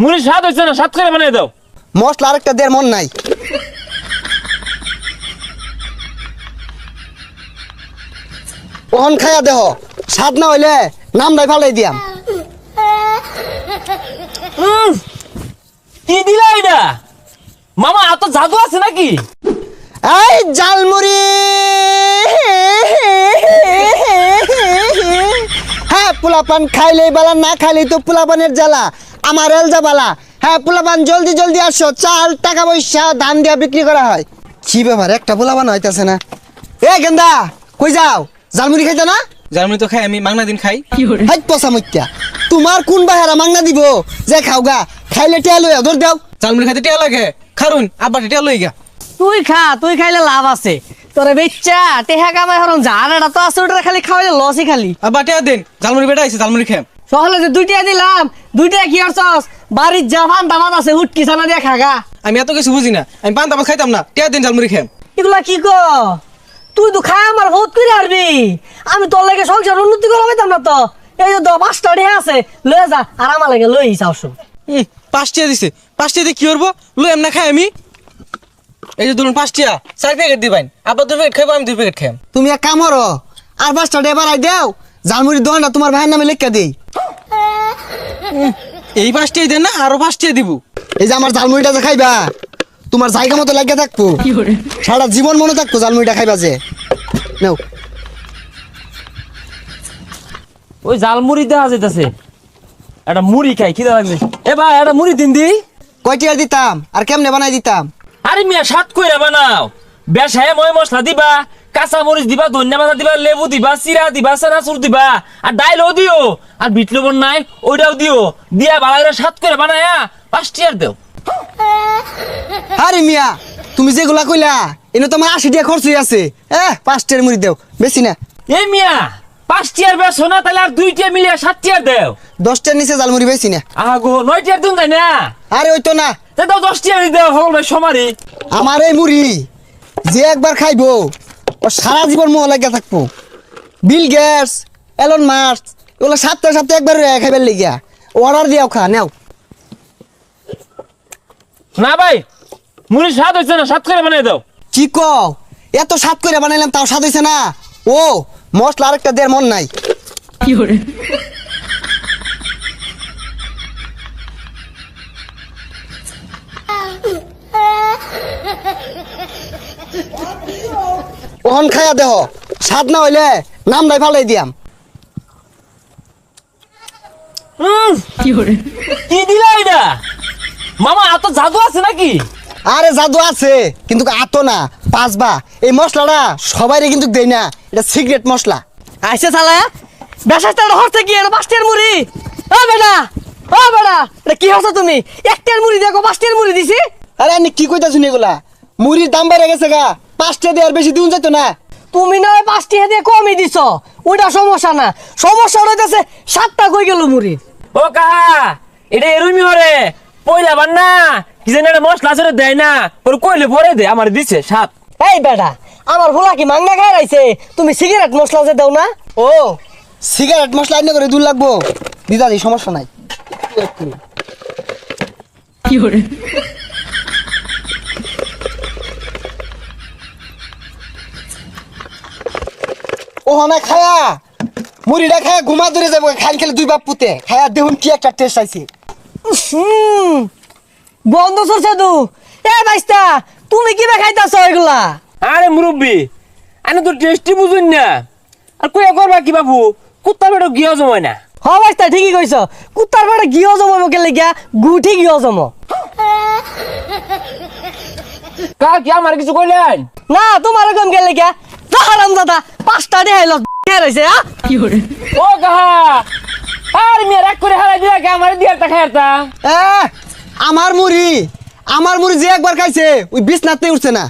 মুড়ি স্বাদ হইছে না, স্বাদ করে বানাই দাও। মশলা আরেকটা দেড় মন নাই। ওহন খাইয়া দেহ, স্বাদ না হইলে নাম নাই ফালাই দিয়াম। কি দিলা এটা মামা? এত জাদু আছে নাকি? এই জালমুড়ি, হ্যাঁ পোলাপান খাইলেই বালা, না খাইলেই তো পোলাপানের জ্বালা। আমার এলজা বালা। হ্যাঁ পোলাপান জলদি জলদি আসো, চাল টাকা পয়সা ধান দিয়া বিক্রি করা হয়। কি ব্যাপার, একটা পোলাপান হইতাছে না। এ গেন্দা কই যাও? জালমুড়ি খাইতে না? জার্মানি তো খাই, আমি মাংনা দিন খাই। হাই পচা মত্যা, তোমার কোন বাহারা মাংনা দিব যে খাওগা? খাইলে টেয়া লইয়া ধর দেও। জার্মানি খাইতে টিয়া লাগে, খারুন আব্বা টিয়া লই গা। তুই খা, তুই খাইলে লাভ আছে। তোরে বেচ্চা টেহা কামাই হরন জানাটা তো আছে, ওটা খালি খাওয়াইলে লসই খালি। আব্বা টিয়া দেন, জার্মানি বেটা আইছে, জার্মানি খাম। সহলে যে দুইটা দিলাম, দুইটা কি আর চস বাড়ির জামান দামাত আছে, হুটকি ছানা দিয়ে খাগা। আমি এত কিছু বুঝি না, আমি পান তামাক খাইতাম না, টিয়া দেন জার্মানি খাম। এগুলা কি কো? তুই তো খাই আমার বহুত করে আরবি। আমি তোর লাগে সংসার উন্নতি করা পাইতাম না তো। এই যে 5টা ঢে আছে, লয়ে যা আর আমার লাগে লই যাও সব। 5 টিয়া দিছে, 5 টিয়া দিয়ে কি করবো? লই এমনা খাই আমি। এই যে ধরুন 5 টিয়া 4 প্যাকেট দিবেন, আব্বা 2 প্যাকেট খাইবো, আমি 2 প্যাকেট খাম। তুমি এক কাম করো, আর 5টা ডে বাড়াই দেও, জালমুড়ির দোকানটা তোমার ভাইয়ের নামে লেখা দেই। এই 5 টিয়া দেন না, আরো 5 টিয়া দিব। এই যে আমার জালমুড়িটা যে খাইবা, তোমার জায়গা মতো লাগিয়ে থাকবো, সারা জীবন মনে থাকবো জালমুড়িটা খাইবা যে। নাও। ওই জাল মুড়ি দেওয়া যাইতাছে, একটা মুড়ি খাই, খিদা লাগছে। এ ভাই একটা মুড়ি দিন দি। কয়টি আর দিতাম আর কেমনে বানাই দিতাম? আরে মিয়া স্বাদ কইরা বানাও। বেশায় ময় মশলা দিবা, কাঁচা মরিচ দিবা, ধনিয়া পাতা দিবা, লেবু দিবা, চিরা দিবা, চানাচুর দিবা, আর ডাইলও দিও, আর বিট লবণ নাই ওইটাও দিও, দিয়া ভালো করে স্বাদ করে বানায়া 5 টিয়ার দেও। আরে মিয়া, তুমি যেগুলা কইলা এনে তোমার 80 টাকা খরচ হয়ে আছে। 5টার মুড়ি দেও, বেশি না। এই মিয়া 5 টিয়ার বেশো না, তাহলে আর 2 টিয়া মিলিয়ে 7 টিয়ার দেও। 10টার নিচে জালমুড়ি বেশি না। আগো 9 টিয়ার দিন তাই না? আরে ওই তো না, তা দাও 10 টিয়ার দেও, সকল ভাই সমারি। আমার এই মুড়ি যে একবার খাইবো ও সারা জীবন মোহ লাগিয়া থাকবো। বিল গেটস, এলন মাস্ক এগুলো সপ্তাহে সপ্তাহে একবার খাইবার লেগিয়া অর্ডার দিয়াও খা নেও। না ভাই, মুড়ি স্বাদ হইছে না, স্বাদ করে বানাই দাও। কি কও? এত স্বাদ করে বানাইলাম তাও স্বাদ হইছে না? ও মশলা আরেকটা দেড় মন নাই। ওহন খাইয়া দেহ, স্বাদ না হইলে নাম নাই ফালাই দিয়াম। কি দিলা এটা মামা? এত জাদু আছে নাকি? আরে জাদু আছে, কিন্তু আতো না পাঁচবা। এই মশলাটা সবাইরে কিন্তু দেই না, এটা সিক্রেট মশলা। আইসে শালা, বেশাটা হচ্ছে কি? এটা 5টার মুড়ি। ও বেটা, ও বেটা, এটা কি হচ্ছে তুমি? 1টার মুড়ি দেখো 5টার মুড়ি দিছি। আরে আপনি কি কইতাছেন এগুলা? মুড়ির দাম বেড়ে গেছে গা, 5টা দিয়ে আর বেশি দিন যেত না। তুমি না 5টা দিয়ে কমই দিছ, ওইটা সমস্যা না। সমস্যা হইতেছে 7টা কই গেল মুড়ি। ও কাহা, এটা এরুমি হরে পয়লা বান্না কি জানি একটা মশলা আছে দেয় না, ওর কইলে পরে দে, আমার দিছে 7। এই বেটা, আমার ভোলা কি মাংনা খাই রাইছে? তুমি সিগারেট মশলা যে দাও না? ও সিগারেট মশলা আইনে করে দূর লাগবো, দিদা দি সমস্যা নাই। ও না খায়া মুড়িটা খায়া ঘুমা ধরে যাবো, খাইল খেলে 2 বাপ পুতে খায়া দেখুন কি একটা টেস্ট আইছে। বন্ধ করছে তু। এ বাইস্তা, তুমি কি খাইতাছ এগুলা? আরে মুরব্বি, আমি তো টেস্টি বুঝুন না, আর কইয়া করবা কি বাবু? কুত্তার বেটা গিয়া জমায় না। হ বাইস্তা, ঠিকই কইছ। কুত্তার বেটা গিয়ে জমাবো কেলে গিয়া, গুঠি গিয়ে জমো কা কি আমার কিছু কইলেন না। তোমার কম গেলে গিয়া হারাম দাদা 5টা দিয়ে হাইল রয়েছে। ও কাহা, আর মেয়ে রাগ করে হারাই দিয়া কে আমার দিয়ে একটা খাইতা। আমার মুড়ি যে একবার খাইছে ওই বিছনাতে উঠছে না।